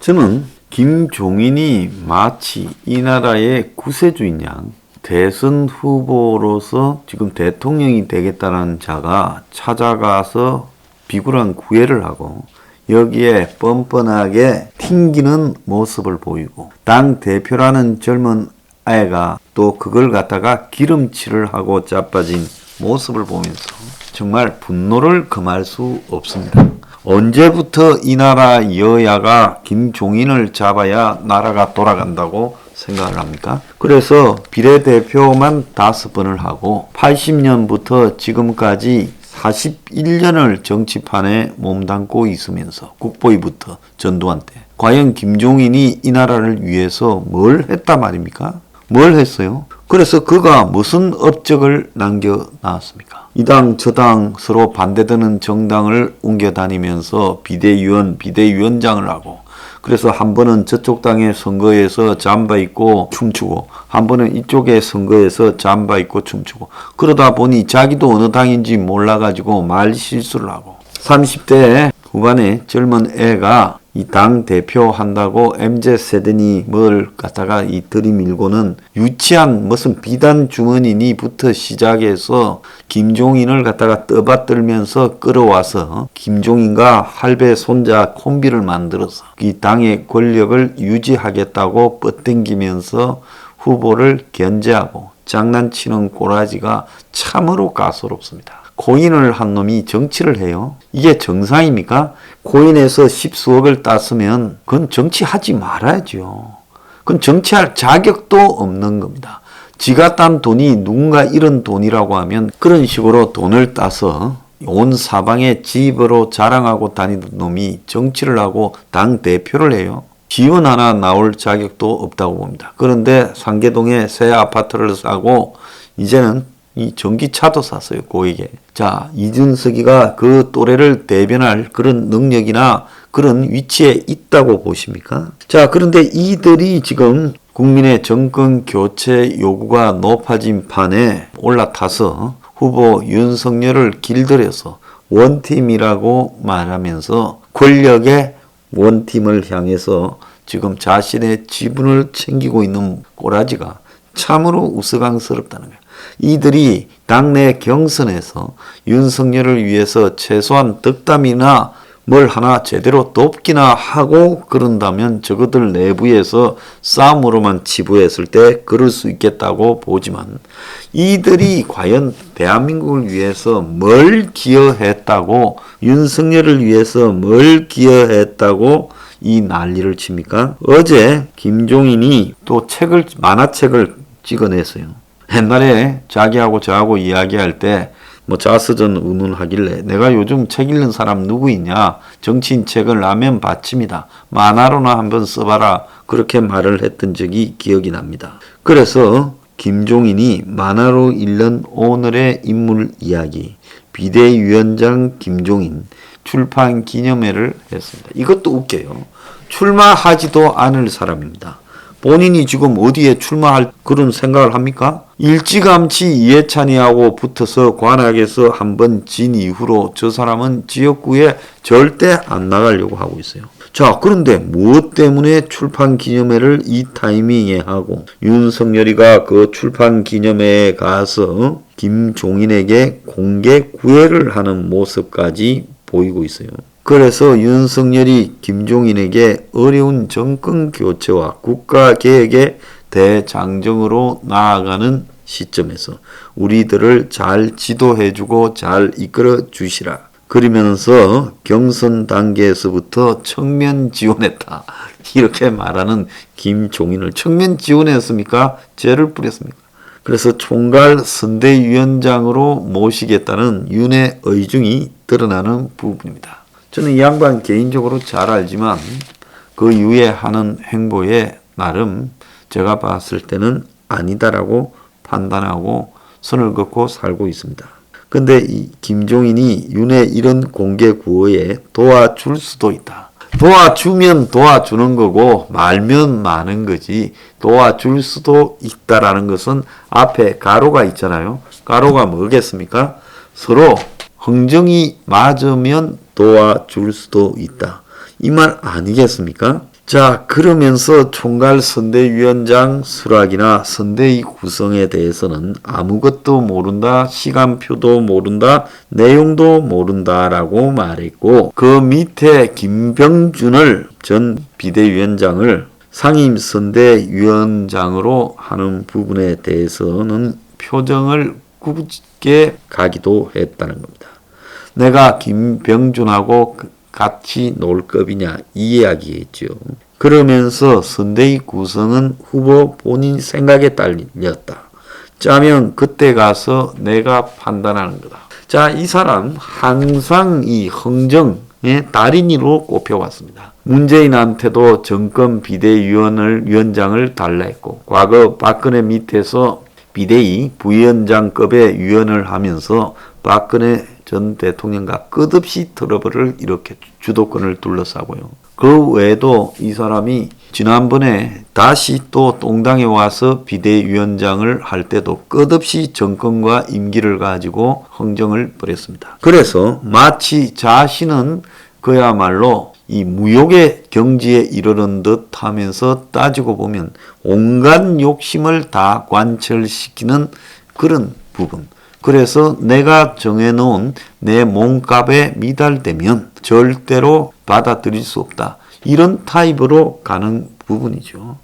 저는 김종인이 마치 이 나라의 구세주인 양 대선 후보로서 지금 대통령이 되겠다는 자가 찾아가서 비굴한 구애를 하고 여기에 뻔뻔하게 튕기는 모습을 보이고 당 대표라는 젊은 아이가 또 그걸 갖다가 기름칠을 하고 자빠진 모습을 보면서 정말 분노를 금할 수 없습니다. 언제부터 이 나라 여야가 김종인을 잡아야 나라가 돌아간다고 생각을 합니까? 그래서 비례대표만 5번을 하고 80년부터 지금까지 41년을 정치판에 몸담고 있으면서 국보위부터 전두환 때 과연 김종인이 이 나라를 위해서 뭘 했단 말입니까? 뭘 했어요? 그래서 그가 무슨 업적을 남겨놨습니까? 이 당 저 당 서로 반대되는 정당을 옮겨다니면서 비대위원장을 하고 그래서 한 번은 저쪽 당의 선거에서 잠바 입고 춤추고 한 번은 이쪽의 선거에서 잠바 입고 춤추고 그러다 보니 자기도 어느 당인지 몰라가지고 말 실수를 하고 30대 후반에 젊은 애가 이 당 대표 한다고 MZ세대니 뭘 갖다가 이 들이밀고는 유치한 무슨 비단 주머니니부터 시작해서 김종인을 갖다가 떠받들면서 끌어와서 김종인과 할배 손자 콤비를 만들어서 이 당의 권력을 유지하겠다고 뻗댕기면서 후보를 견제하고 장난치는 꼬라지가 참으로 가소롭습니다. 코인을 한 놈이 정치를 해요. 이게 정상입니까? 코인에서 십수억을 땄으면 그건 정치하지 말아야죠. 그건 정치할 자격도 없는 겁니다. 지가 딴 돈이 누군가 잃은 돈이라고 하면 그런 식으로 돈을 따서 온 사방에 집으로 자랑하고 다니던 놈이 정치를 하고 당 대표를 해요. 지원 하나 나올 자격도 없다고 봅니다. 그런데 상계동에 새 아파트를 사고 이제는 이 전기차도 샀어요, 고액에. 자, 이준석이가 그 또래를 대변할 그런 능력이나 그런 위치에 있다고 보십니까? 자, 그런데 이들이 지금 국민의 정권 교체 요구가 높아진 판에 올라타서 후보 윤석열을 길들여서 원팀이라고 말하면서 권력의 원팀을 향해서 지금 자신의 지분을 챙기고 있는 꼬라지가 참으로 우스꽝스럽다는 거예요. 이들이 당내 경선에서 윤석열을 위해서 최소한 덕담이나 뭘 하나 제대로 돕기나 하고 그런다면 저것들 내부에서 싸움으로만 치부했을 때 그럴 수 있겠다고 보지만 이들이 과연 대한민국을 위해서 뭘 기여했다고 윤석열을 위해서 뭘 기여했다고 이 난리를 칩니까? 어제 김종인이 또 만화책을 찍어냈어요. 옛날에 자기하고 저하고 이야기할 때 뭐 자서전 의논하길래 내가 요즘 책 읽는 사람 누구 있냐? 정치인 책을 라면 받칩니다. 만화로나 한번 써봐라. 그렇게 말을 했던 적이 기억이 납니다. 그래서 김종인이 만화로 읽는 오늘의 인물 이야기 비대위원장 김종인 출판 기념회를 했습니다. 이것도 웃겨요. 출마하지도 않을 사람입니다. 본인이 지금 어디에 출마할 그런 생각을 합니까? 일찌감치 이해찬이하고 붙어서 관악에서 한번 진 이후로 저 사람은 지역구에 절대 안 나가려고 하고 있어요. 자, 그런데 무엇 때문에 출판 기념회를 이 타이밍에 하고 윤석열이가 그 출판 기념회에 가서 김종인에게 공개 구애를 하는 모습까지 보이고 있어요. 그래서 윤석열이 김종인에게 어려운 정권 교체와 국가 개혁의 대장정으로 나아가는 시점에서 우리들을 잘 지도해주고 잘 이끌어 주시라. 그러면서 경선 단계에서부터 청면 지원했다. 이렇게 말하는 김종인을 청면 지원했습니까? 죄를 뿌렸습니까? 그래서 총괄 선대위원장으로 모시겠다는 윤의 의중이 드러나는 부분입니다. 저는 이 양반 개인적으로 잘 알지만 그 이후에 하는 행보에 나름 제가 봤을 때는 아니다라고 판단하고 선을 긋고 살고 있습니다. 근데 이 김종인이 윤의 이런 공개 구호에 도와줄 수도 있다. 도와주면 도와주는 거고 말면 마는 거지 도와줄 수도 있다라는 것은 앞에 가로가 있잖아요. 가로가 뭐겠습니까? 서로 흥정이 맞으면 도와줄 수도 있다. 이 말 아니겠습니까? 자, 그러면서 총괄 선대위원장 수락이나 선대위 구성에 대해서는 아무것도 모른다, 시간표도 모른다, 내용도 모른다라고 말했고, 그 밑에 김병준을 전 비대위원장을 상임선대위원장으로 하는 부분에 대해서는 표정을 굳게 가기도 했다는 겁니다. 내가 김병준하고 같이 놀 급이냐 이 이야기겠죠. 그러면서 선대위 구성은 후보 본인 생각에 딸렸다. 짜면 그때 가서 내가 판단하는 거다. 자, 이 사람 항상 이 흥정의 달인으로 꼽혀왔습니다. 문재인한테도 정권 비대위원장을 달라 했고, 과거 박근혜 밑에서 비대위 부위원장급의 위원을 하면서 박근혜 전 대통령과 끝없이 트러블을 이렇게 주도권을 둘러싸고요. 그 외에도 이 사람이 지난번에 다시 또 동당에 와서 비대위원장을 할 때도 끝없이 정권과 임기를 가지고 흥정을 벌였습니다. 그래서 마치 자신은 그야말로 이 무욕의 경지에 이르는 듯 하면서 따지고 보면 온갖 욕심을 다 관철시키는 그런 부분. 그래서 내가 정해놓은 내 몸값에 미달되면 절대로 받아들일 수 없다. 이런 타입으로 가는 부분이죠.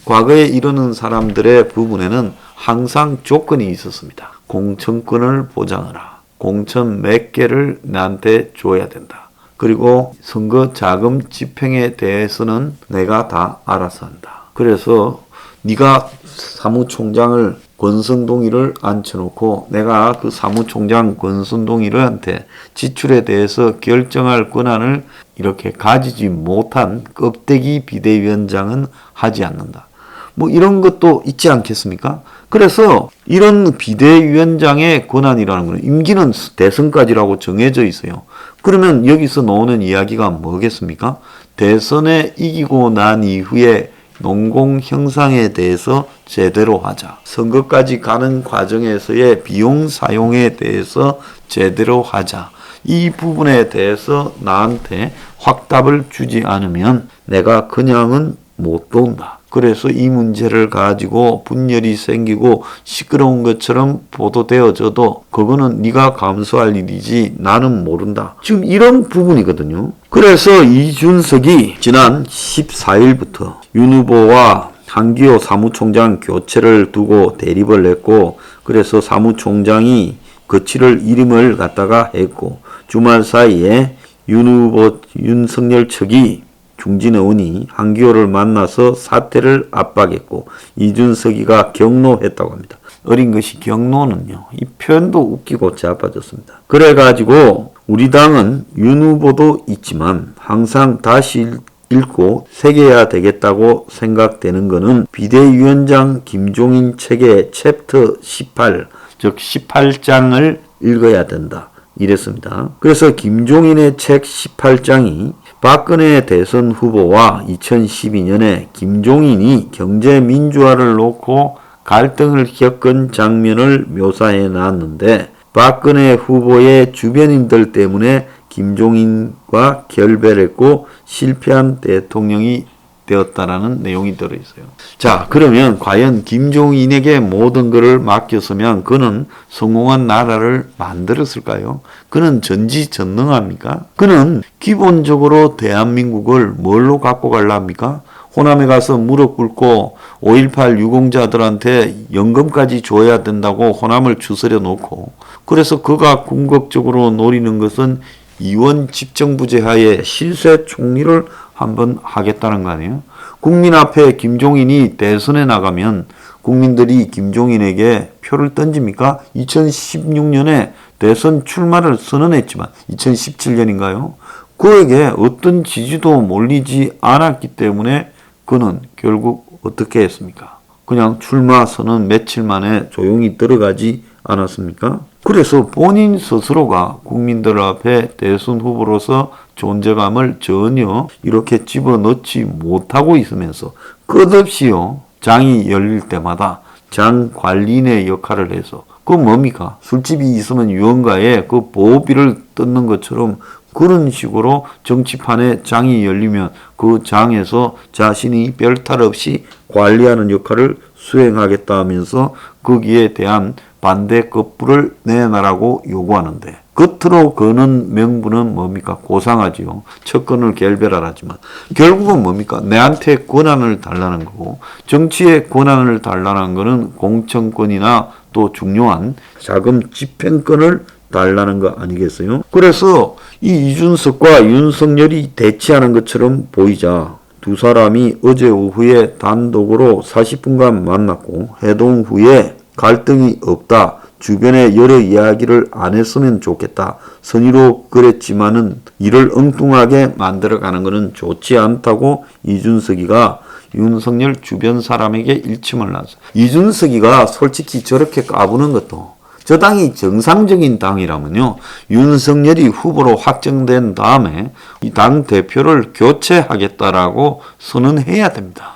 과거에 이러는 사람들의 부분에는 항상 조건이 있었습니다. 공천권을 보장하라. 공천 몇 개를 나한테 줘야 된다. 그리고 선거 자금 집행에 대해서는 내가 다 알아서 한다. 그래서 네가 사무총장을 권성동이를 앉혀놓고 내가 그 사무총장 권성동이한테 지출에 대해서 결정할 권한을 이렇게 가지지 못한 껍데기 비대위원장은 하지 않는다. 뭐 이런 것도 있지 않겠습니까? 그래서 이런 비대위원장의 권한이라는 것은 임기는 대선까지라고 정해져 있어요. 그러면 여기서 나오는 이야기가 뭐겠습니까? 대선에 이기고 난 이후에 농공 형상에 대해서 제대로 하자. 선거까지 가는 과정에서의 비용 사용에 대해서 제대로 하자. 이 부분에 대해서 나한테 확답을 주지 않으면 내가 그냥은 못 돈다. 그래서 이 문제를 가지고 분열이 생기고 시끄러운 것처럼 보도되어져도 그거는 네가 감수할 일이지 나는 모른다. 지금 이런 부분이거든요. 그래서 이준석이 지난 14일부터 윤 후보와 한기호 사무총장 교체를 두고 대립을 했고, 그래서 사무총장이 거취를 이름을 갖다가 했고, 주말 사이에 윤 후보 윤석열 측이 중진 의원이 한기호를 만나서 사퇴를 압박했고 이준석이가 경로했다고 합니다. 어린 것이 경로는요. 이 표현도 웃기고 자빠졌습니다. 그래가지고 우리 당은 윤 후보도 있지만 항상 다시 읽고 새겨야 되겠다고 생각되는 것은 비대위원장 김종인 책의 챕터 18, 즉 18장을 읽어야 된다. 이랬습니다. 그래서 김종인의 책 18장이 박근혜 대선 후보와 2012년에 김종인이 경제민주화를 놓고 갈등을 겪은 장면을 묘사해 놨는데 박근혜 후보의 주변인들 때문에 김종인과 결별을 했고 실패한 대통령이 되었다라는 내용이 들어있어요. 자, 그러면 과연 김종인에게 모든 것을 맡겼으면 그는 성공한 나라를 만들었을까요? 그는 전지전능합니까? 그는 기본적으로 대한민국을 뭘로 갖고 갈랍니까? 호남에 가서 무릎 꿇고 5.18 유공자들한테 연금까지 줘야 된다고 호남을 추스려 놓고, 그래서 그가 궁극적으로 노리는 것은 이원 집정부제 하에 실세 총리를 한번 하겠다는 거 아니에요? 국민 앞에 김종인이 대선에 나가면 국민들이 김종인에게 표를 던집니까? 2016년에 대선 출마를 선언했지만 2017년인가요? 그에게 어떤 지지도 몰리지 않았기 때문에 그는 결국 어떻게 했습니까? 그냥 출마 선언 며칠 만에 조용히 들어가지 않았습니까? 그래서 본인 스스로가 국민들 앞에 대선 후보로서 존재감을 전혀 이렇게 집어넣지 못하고 있으면서 끝없이요, 장이 열릴 때마다 장 관리인의 역할을 해서 그 뭡니까? 술집이 있으면 유흥가에 그 보호비를 뜯는 것처럼 그런 식으로 정치판에 장이 열리면 그 장에서 자신이 별탈 없이 관리하는 역할을 수행하겠다 하면서 거기에 대한 반대 급부를 내놔라고 요구하는데, 겉으로 거는 명분은 뭡니까? 고상하지요. 척건을 결별하라지만 결국은 뭡니까? 내한테 권한을 달라는 거고, 정치의 권한을 달라는 거는 공천권이나 또 중요한 자금 집행권을 달라는 거 아니겠어요? 그래서 이 이준석과 윤석열이 대치하는 것처럼 보이자 두 사람이 어제 오후에 단독으로 40분간 만났고, 회동 후에 갈등이 없다, 주변에 여러 이야기를 안 했으면 좋겠다, 선의로 그랬지만은 이를 엉뚱하게 만들어가는 것은 좋지 않다고 이준석이가 윤석열 주변 사람에게 일침을 놨어. 이준석이가 솔직히 저렇게 까부는 것도, 저 당이 정상적인 당이라면요, 윤석열이 후보로 확정된 다음에 이 당 대표를 교체하겠다라고 선언해야 됩니다.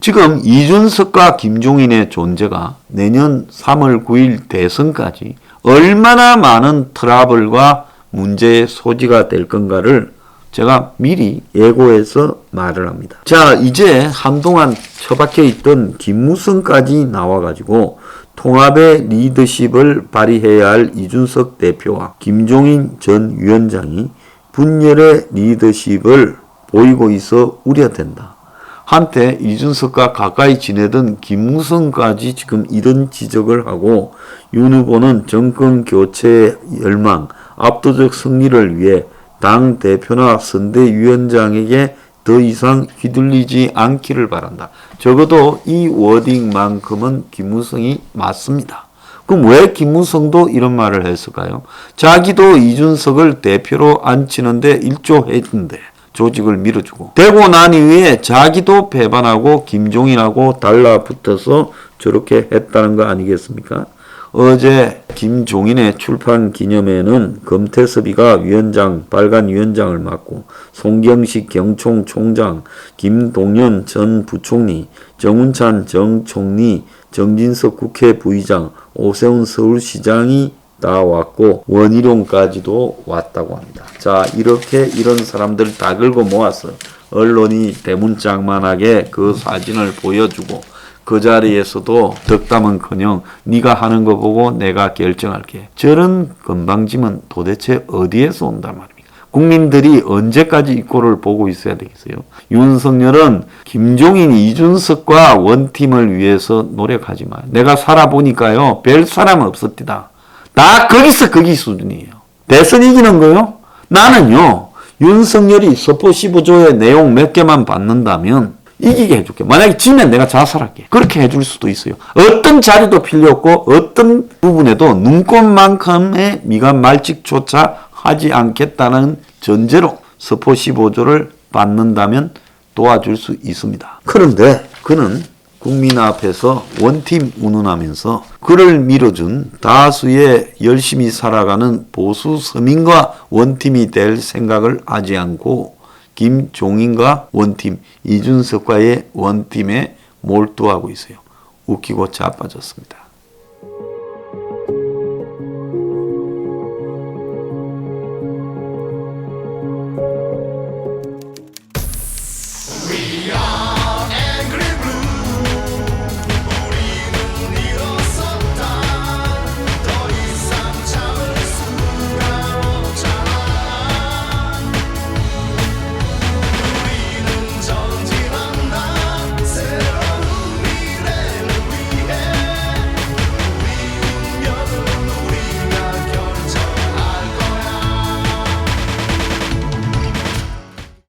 지금 이준석과 김종인의 존재가 내년 3월 9일 대선까지 얼마나 많은 트러블과 문제의 소지가 될 건가를 제가 미리 예고해서 말을 합니다. 자, 이제 한동안 처박혀 있던 김무성까지 나와가지고 통합의 리더십을 발휘해야 할 이준석 대표와 김종인 전 위원장이 분열의 리더십을 보이고 있어 우려된다. 한때 이준석과 가까이 지내던 김무성까지 지금 이런 지적을 하고, 윤 후보는 정권 교체의 열망, 압도적 승리를 위해 당 대표나 선대위원장에게 더 이상 휘둘리지 않기를 바란다. 적어도 이 워딩만큼은 김무성이 맞습니다. 그럼 왜 김무성도 이런 말을 했을까요? 자기도 이준석을 대표로 앉히는데 일조했는데, 조직을 밀어주고, 되고 난 이후에 자기도 배반하고 김종인하고 달라붙어서 저렇게 했다는 거 아니겠습니까? 어제 김종인의 출판 기념회는 금태섭이가 위원장, 빨간 위원장을 맡고, 송경식 경총총장, 김동연 전 부총리, 정운찬 정 총리, 정진석 국회 부의장, 오세훈 서울시장이 다 왔고, 원희룡까지도 왔다고 합니다. 자, 이렇게 이런 사람들 다 긁어 모아서 언론이 대문짝만하게 그 사진을 보여주고, 그 자리에서도 덕담은커녕 네가 하는 거 보고 내가 결정할게. 저런 건방짐은 도대체 어디에서 온단 말입니까? 국민들이 언제까지 이 꼴을 보고 있어야 되겠어요? 윤석열은 김종인, 이준석과 원팀을 위해서 노력하지 마요. 내가 살아보니까요, 별 사람 없었디다. 다 거기서 거기 수준이에요. 대선 이기는 거요? 나는요, 윤석열이 서포 15조의 내용 몇 개만 받는다면 이기게 해줄게. 만약에 지면 내가 자살할게. 그렇게 해줄 수도 있어요. 어떤 자리도 필요 없고 어떤 부분에도 눈꽃만큼의 미간 말직조차 하지 않겠다는 전제로 서포 15조를 받는다면 도와줄 수 있습니다. 그런데 그는 국민 앞에서 원팀 운운하면서 그를 밀어준 다수의 열심히 살아가는 보수 서민과 원팀이 될 생각을 하지 않고 김종인과 원팀, 이준석과의 원팀에 몰두하고 있어요. 웃기고 자빠졌습니다.